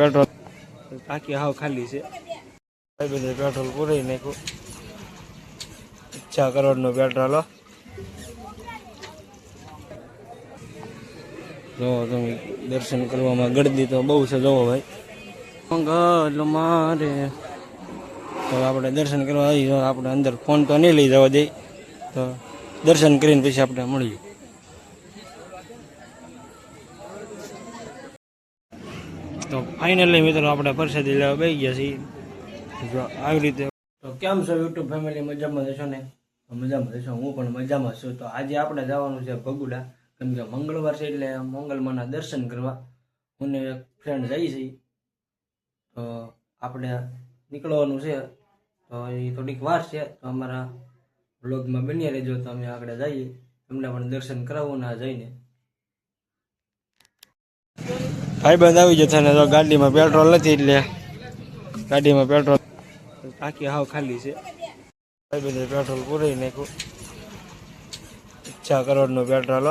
Petrol ટાંકી હાવ ખાલી છે. ભાઈ બધે પેટ્રોલ પૂરાઈ નાખ્યું. 6 કરોડનું પેટ્રોલ. જો તમે દર્શન કરવામાં ગળદી તો બહુ છે. જોવો ભાઈ મંગલ મારે. તો આપણે દર્શન કરવા આવી. આપણે અંદર ફોન તો નહીં લઈ જવા દે. તો દર્શન કરીને પછી આપણે મળીએ. તો ફાઇનલી મિત્રો આપણે પ્રસાદી લેવા બેસી ગયા છીએ. જો આવી રીતે. તો કેમ છો યુટ્યુબ ફેમિલી? મજામાં જશો ને? મજામાં જશો. હું પણ મજામાં છું. તો આજે આપણે જવાનું છે ભગુડા, કેમ કે મંગળવાર છે એટલે મંગલમાના દર્શન કરવા હું ને એક ફ્રેન્ડ જઈએ છીએ. તો આપણે નીકળવાનું છે. તો એ થોડીક વાર છે. તો અમારા બ્લોગમાં બની રહેજો. તો અમે આગળ જઈએ, તમને પણ દર્શન કરાવવું ના જઈને. ભાઈબંધ આવી જતા ને તો ગાડીમાં પેટ્રોલ નથી એટલે ગાડીમાં પેટ્રોલ ટાંકી હાવ ખાલી છે. ભાઈબંધે પેટ્રોલ પૂરાઈ નાખ્યું. 6 કરોડનું પેટ્રોલ.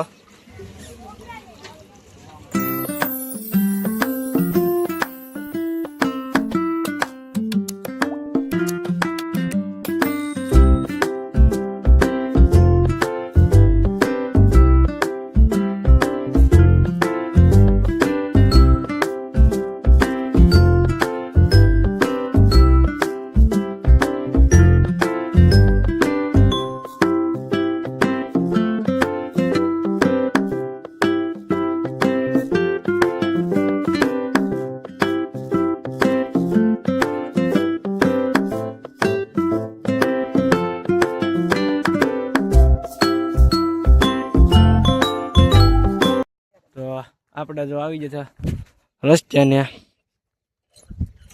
આપણે જો આવી જતા રસ્તે ને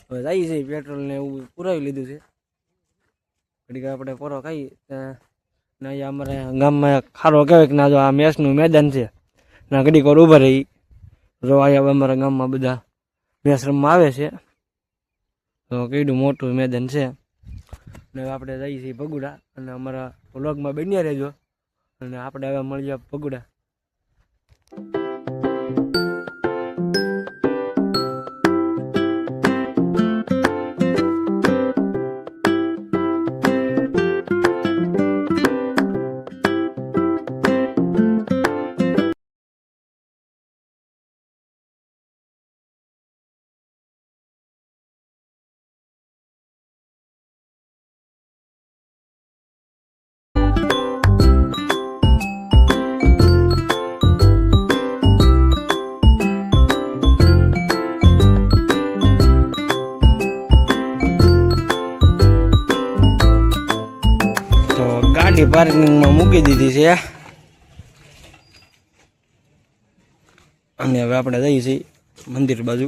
હવે જઈએ છીએ. પેટ્રોલ ને એવું પુરાવી લીધું છે. ઘડીક આપણે પોરો ખાઈ ને અહીંયા અમારે ગામમાં ખારો કહેવાય કે ના, જો આ મેચનું મેદાન છે ના, ઘડીક વાર ઊભા રહી. જો અહીંયા અમારા ગામમાં બધા મેચ રમવા આવે છે. તો કેવડું મોટું મેદાન છે. ને આપણે જઈએ છીએ ભગુડા, અને અમારા વ્લોગમાં બન્યા રહેજો. અને આપણે હવે મળીએ ભગુડા. ગાડી પાર્કિંગમાં મૂકી દીધી છે. અને હવે આપણે જઈએ છીએ મંદિર બાજુ.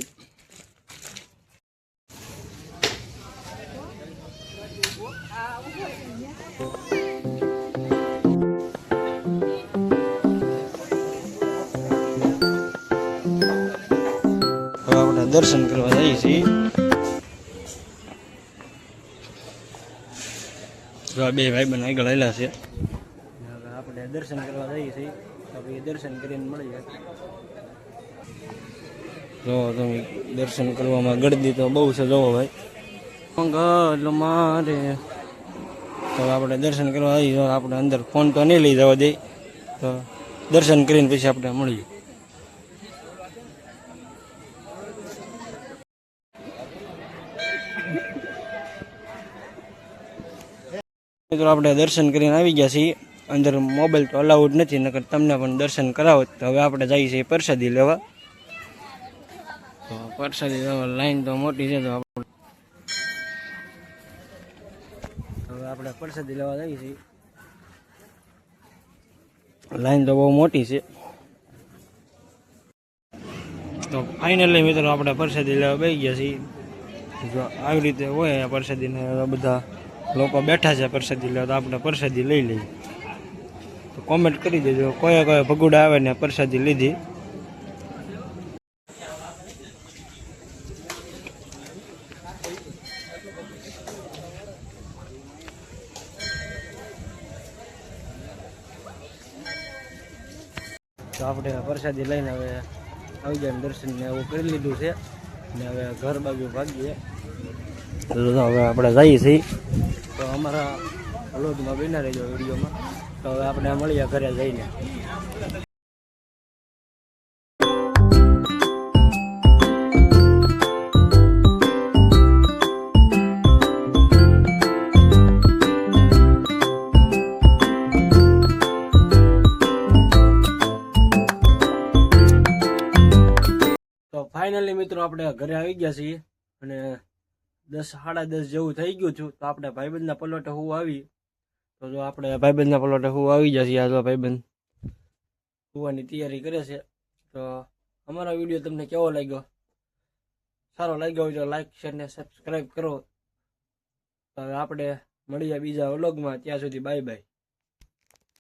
હવે આપણે દર્શન કરવા જઈએ છીએ. બે ભાઈબંધ આગળ આવેલા છે. આપણે દર્શન કરવા જઈએ છીએ. તો દર્શન કરીને મળીએ. જો તમે દર્શન કરવામાં ગળદી તો બહુ છે. જોવો ભાઈ મંગલ મારે. તો આપણે દર્શન કરવા આવી. આપણે અંદર ફોન તો નહીં લઈ જવા દે. તો દર્શન કરીને પછી આપણે મળીએ. મિત્રો આપણે દર્શન કરીને આવી ગયા છીએ. અંદર મોબાઈલ તો અલાઉડ નથી, નકર તમને પણ દર્શન કરાવો. તો હવે આપણે જઈએ છીએ પ્રસાદી લેવા. તો પ્રસાદી લેવા લાઈન તો મોટી છે. તો હવે આપણે પ્રસાદી લેવા જઈએ છીએ. લાઈન તો બહુ મોટી છે. તો ફાઇનલી મિત્રો આપણે પ્રસાદી લેવા બેસી ગયા છીએ. જો આવી રીતે હોય પ્રસાદીને બધા લોકો બેઠા છે પ્રસાદી લેવા. તો આપણે પ્રસાદી લઈ લઈએ. તો કોમેન્ટ કરી દેજો કોઈ ભગુડા આવે ને પ્રસાદી લીધી. તો આપણે પ્રસાદી લઈને હવે આવી જાય દર્શન ને એવું કરી લીધું છે. ને હવે ઘર બાજુ ભાગીએ. તો હવે આપણે જઈએ છીએ. તો અમારા વ્લોગમાં બના રહેજો વિડીયોમાં. તો હવે આપણે મળીએ ઘરે જઈને. તો ફાઇનલી મિત્રો આપણે ઘરે આવી ગયા છીએ અને 10 સાડા 10 જેવું થઈ ગયું છું. તો આપણે ભાઈબંધના પલોટે હું આવી. તો જો આપણે ભાઈબંધના પલોટે હું આવી ગયા છીએ. આ જો ભાઈબંધ સુવાની તૈયારી કરે છે. તો અમારો વિડીયો તમને કેવો લાગ્યો? સારો લાગ્યો હોય તો લાઈક શેર ને સબસ્ક્રાઈબ કરો. તો હવે આપણે મળીએ બીજા વ્લોગમાં. ત્યાં સુધી બાય બાય.